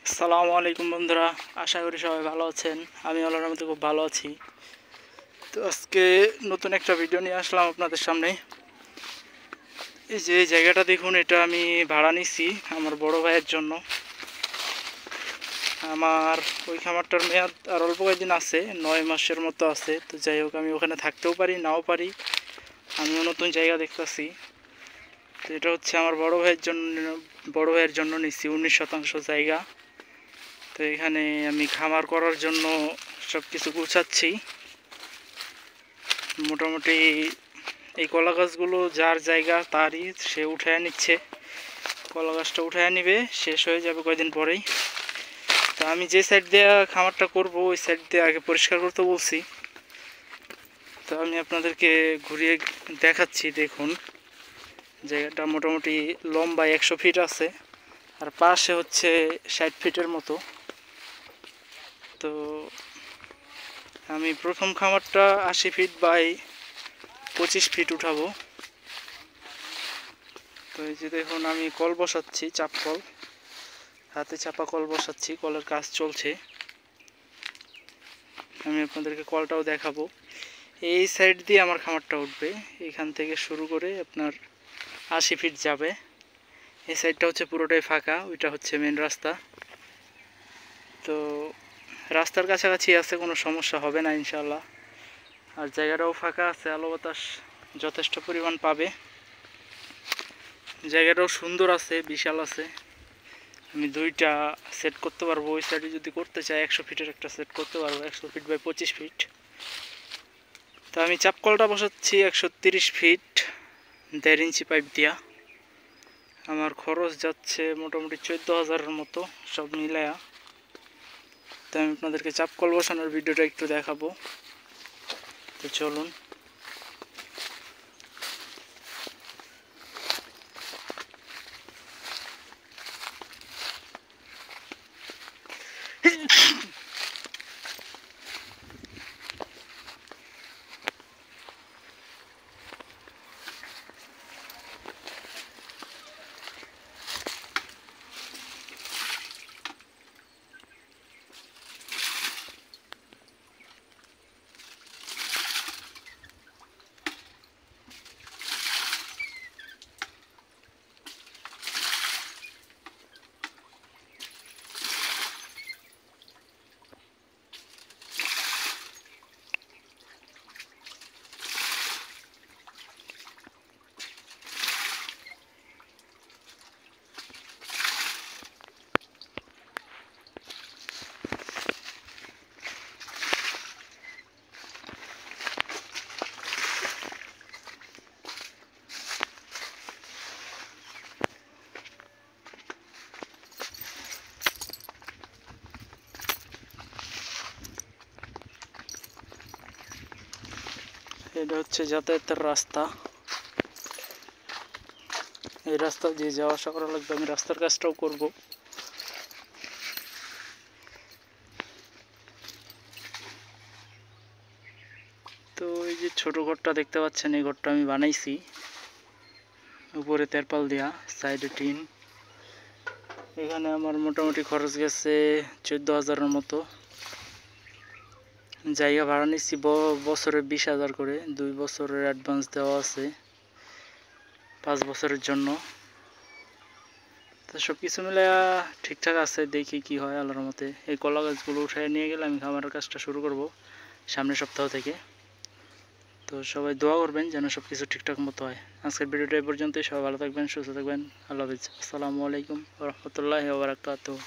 আসসালামু আলাইকুম বন্ধুরা, আশা করি সবাই ভালো আছেন। আমি আল্লাহর মধ্যে খুব ভালো আছি। তো আজকে নতুন একটা ভিডিও নিয়ে আসলাম আপনাদের সামনে। এই যে জায়গাটা দেখুন, এটা আমি ভাড়া নিছি আমার বড় ভাইয়ের জন্য। আমার ওই খামারটার মেয়াদ আর অল্প কয়েকদিন আছে, 9 মাসের মতো আছে। তো যাই হোক, আমি ওখানে থাকতেও পারি নাও পারি, আমিও নতুন জায়গা দেখতেছি। তো এটা হচ্ছে আমার বড় ভাইয়ের জন্য নিছি 19% জায়গা। তো এখানে আমি খামার করার জন্য সব কিছু গুছাচ্ছি। মোটামুটি এই কলা গাছগুলো যার জায়গা তারই, সে উঠায় নিচ্ছে। কলা গাছটা উঠায় নিবে, শেষ হয়ে যাবে কয়েকদিন পরেই। তো আমি যে সাইড দিয়ে খামারটা করব ওই সাইড দিয়ে আগে পরিষ্কার করতে বলছি। তো আমি আপনাদেরকে ঘুরিয়ে দেখাচ্ছি। দেখুন, জায়গাটা মোটামুটি লম্বা 100 ফিট আছে, আর পাশে হচ্ছে 60 ফিটের মতো। তো আমি প্রথম খামারটা 80 ফিট বাই 25 ফিট উঠাবো। তো এই যে দেখুন, আমি কল বসাচ্ছি, চাপ কল, হাতে চাপা কল বসাচ্ছি, কলের কাজ চলছে। আমি আপনাদেরকে কলটাও দেখাবো। এই সাইড দিয়ে আমার খামারটা উঠবে, এখান থেকে শুরু করে আপনার 80 ফিট যাবে। এই সাইডটা হচ্ছে পুরোটাই ফাঁকা, ওইটা হচ্ছে মেন রাস্তা। তো রাস্তার কাছাকাছি আছে, কোনো সমস্যা হবে না ইনশাল্লাহ। আর জায়গাটাও ফাঁকা আছে, আলো বাতাস যথেষ্ট পরিমাণ পাবে। জায়গাটাও সুন্দর আছে, বিশাল আছে। আমি দুইটা সেট করতে পারবো। ওই সাইডে যদি করতে চাই 100 ফিটের একটা সেট করতে পারবো, 100 ফিট বাই 25 ফিট। তো আমি চাপকলটা বসাচ্ছি 130 ফিট 1.5 ইঞ্চি পাইপ দিয়া। আমার খরচ যাচ্ছে মোটামুটি 14,000-এর মতো সব মিলায়া। তো আমি আপনাদেরকে চাপকল বসানোর ভিডিওটা একটু দেখাবো। তো চলুন। এটা হচ্ছে যাতায়াতের রাস্তা। এই রাস্তা দিয়ে যাওয়া আসা করা লাগবে, আমি রাস্তার কাজটাও করব। তো এই যে ছোট ঘরটা দেখতে পাচ্ছেন, এই ঘরটা আমি বানাইছি উপরে তেরপাল দেয়া, সাইডে টিন। এখানে আমার মোটামুটি খরচ গেছে 14,000-এর মতো। জায়গা ভাড়া নিচ্ছি বছরে 20,000 করে, 2 বছরের অ্যাডভান্স দেওয়া আছে 5 বছরের জন্য। তো সব কিছু মিলে ঠিকঠাক আছে, দেখি কি হয় আল্লাহর মতে। এই কলা গাছগুলো উঠায় নিয়ে গেলে আমি খামারের কাজটা শুরু করব সামনের সপ্তাহ থেকে। তো সবাই দোয়া করবেন যেন সব কিছু ঠিকঠাক মতো হয়। আজকের ভিডিওটা এই পর্যন্তই। সবাই ভালো থাকবেন, সুস্থ থাকবেন। আল্লাহ হাফিজ। আসসালামু আলাইকুম ওয়া রাহমাতুল্লাহি ওয়া বারাকাতুহু।